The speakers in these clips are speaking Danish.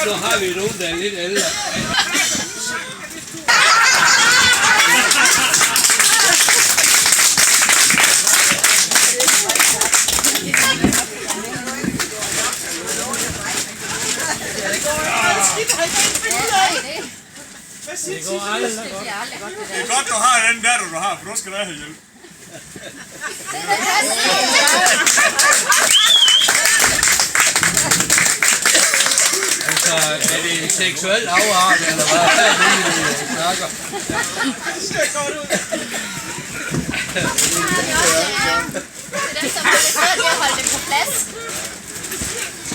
Nu har vi nogen, der er lidt ældre. Det går aldrig godt. Det er godt, du har den der, du har, for du skal da have hjælp. Altså, er det en seksuel afart, eller hvad er det, vi snakker? Det ser godt ud. Det er dem, som er svært ved at holde dem på plads.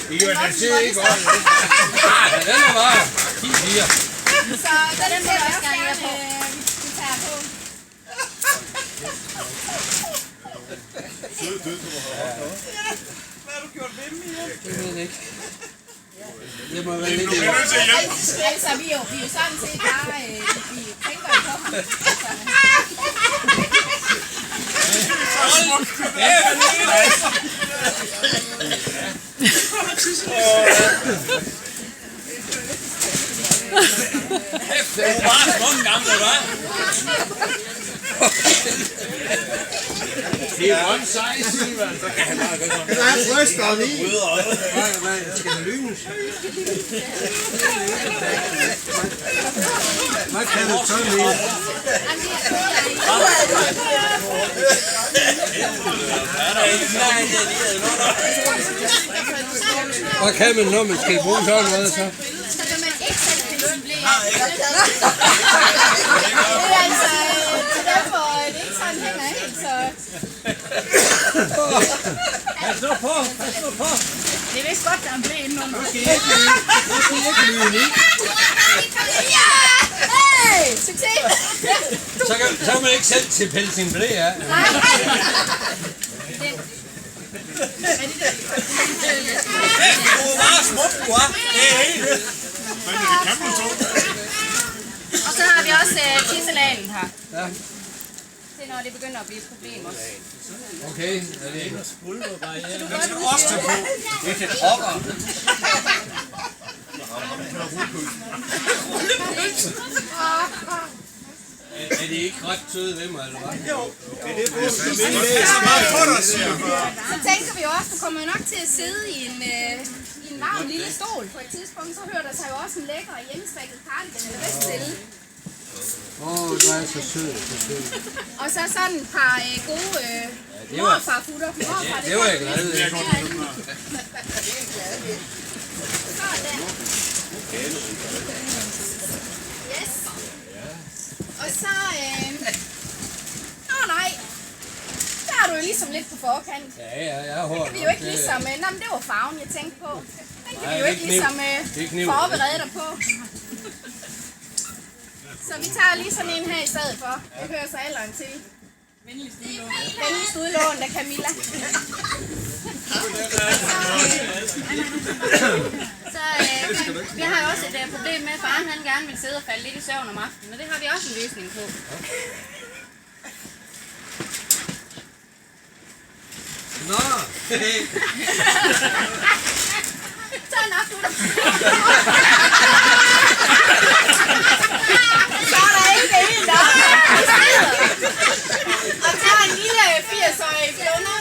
Den ser ikke godt. Den er bare 10-4. Så den må du også gerne være på. Vi tager på. Hvad har du gjort ved mig? Det ved jeg ikke. Det må være lidt... Altså, vi er jo sådan set bare... Vi tænker jo på ham. Det er bare små gamle, hva'? Det er one size, Simon. Så kan han bare gøre sådan. Der er brysteren i. Man skal lynes. Hvad kan du så med? Hvad kan man, når man skal bruge sådan noget, så? Så kan man ikke selv finde sin blæ. Det er altså... Derfor det ikke sådan hænger helt, så... Pas nu på, pas nu på. Det er vist godt, der er en blæ indenunder. Ja! Hey! Succes! Så kan man ikke selv til pille sin blæ af. Du er meget smuk, du er. Det er helt. Men det kan man så. Og så har vi også tisselagen her. Ja. Det er når det begynder at blive et problem også. Okay, er det ikke? Den skal du også tage på. Det er til trokker. Er de ikke ret søde ved mig, eller hvad? Jo. Det er så meget på dig, siger du. Så tænker vi jo også, du kommer jo nok til at sidde i en varm lille stol. På et tidspunkt, så hører der sig jo også en lækker hjemmestrikket cardigan eller veststille. Du er så sød, så sød. Og så sådan et par gode morfarfutter. Det var jeg glad ved. Sådan. Yes. Og så... nej. Der er du jo ligesom lidt på forkant. Ja, jeg har hørt. Det er jo ikke ligesom... men det var farven, jeg tænkte på. Den kan vi jo ikke ligesom forberede dig på. Så vi tager lige sådan en her i stedet for. Det hører så alderen til. Venligst udlån af Camilla. Så vi har jo også et problem med, at faren han gerne vil sidde og falde lidt i søvn om aftenen. Og det har vi også en løsning på. Nå! Så er nok, du der. Så er der ikke det helt der. Og tager en lille 80-årig blunder.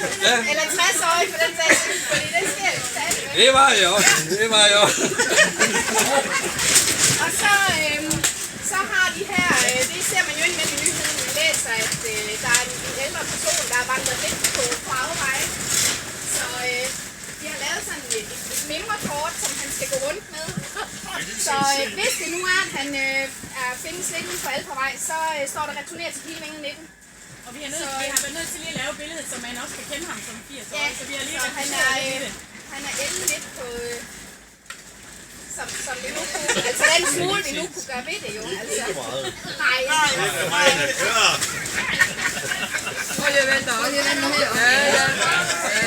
Eller 60-årig for den sags skyld, fordi det sker jo stadigvæk. Det var jeg også. Det var jeg også. Og så har de her, det ser man jo ikke med i nyheden, vi læser, at der er en ældre person, der er vandret lidt på afveje. Så de har lavet sådan et mimrekort, som han skal gå rundt med. Så hvis det nu er, at han findes lidt uden for Alpervej, så står der returner til Pilevingen 19. Og vi har været nødt til lige at lave billedet, så man også kan kende ham som 80 år. Ja, så vi har lige så han er ældet lidt på... Som vi nu kunne, altså den smule vi nu kunne gøre ved det jo, altså. Nej, Olie venter også.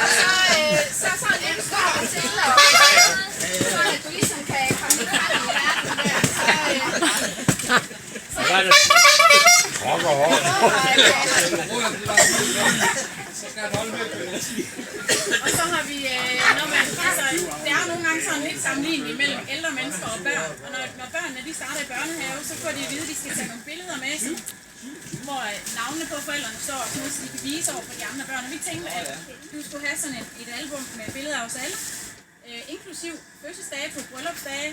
Og så sådan en stor til, og sådan at du ligesom kan komme lidt frem i verden der, Og så har vi, når man, altså, det er nogle gange sådan lidt sammen sammenligning mellem ældre mennesker og børn. Og når børnene de starter i børnehave, så får de at vide, at de skal tage nogle billeder med sig, hvor navnene på forældrene står, så de kan vise over for de andre børn. Og vi tænkte, at du skulle have sådan et album med billeder af os alle, inklusiv fødselsdage, på bryllupsdage,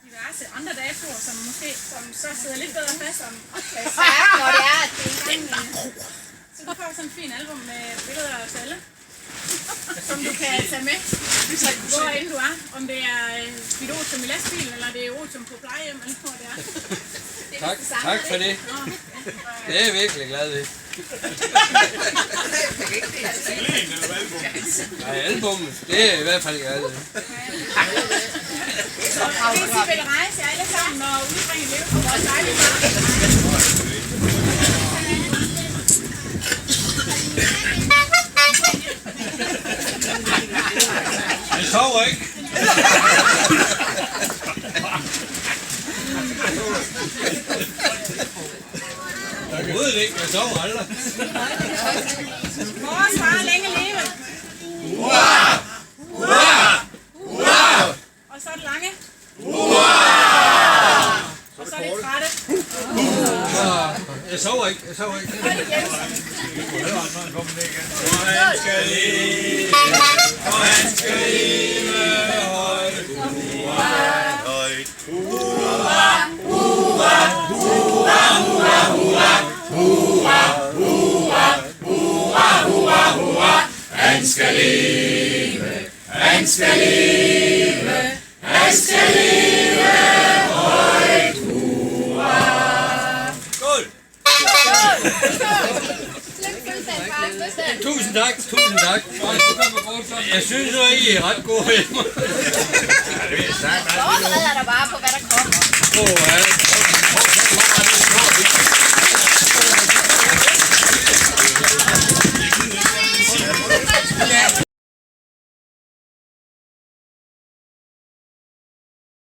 diverse andre datoer, som måske så sidder lidt bedre fast om optagelser. Når det er, at det er en gang Så du får sådan en fin album med billeder af os alle, som du kan tage med, hvor end du er. Om det er dit otium i lastbilen, eller det er otium på plejehjem, eller hvor det er. Tak for det. Det er jeg virkelig glad ved. Nej, albummet, det er jeg i hvert fald glad ved. Så hvis I vil rejse jer alle sammen og udbringe lidt på vores dejlige barn. Jeg sover ikke. Jeg ved det ikke, jeg sover aldrig. Vores far længe leve. Hurra! Hurra! Hurra! Og så er det lange. Og så er det trætte. Jeg sover ikke, jeg sover ikke. Og han skal leve, og han skal leve højt. Højt. Hurra! Hurra! Hurra! Hurra! Hurra! Hurra! Hurra! Hurra! Hurra! Hurra! Han skal leve, han skal leve, han skal leve højt. Hurra! Skål! Tusind tak, tusind tak. Jeg synes jo, I er ret gode ved mig. Forbereder dig bare på, hvad der kommer. Åh, ja.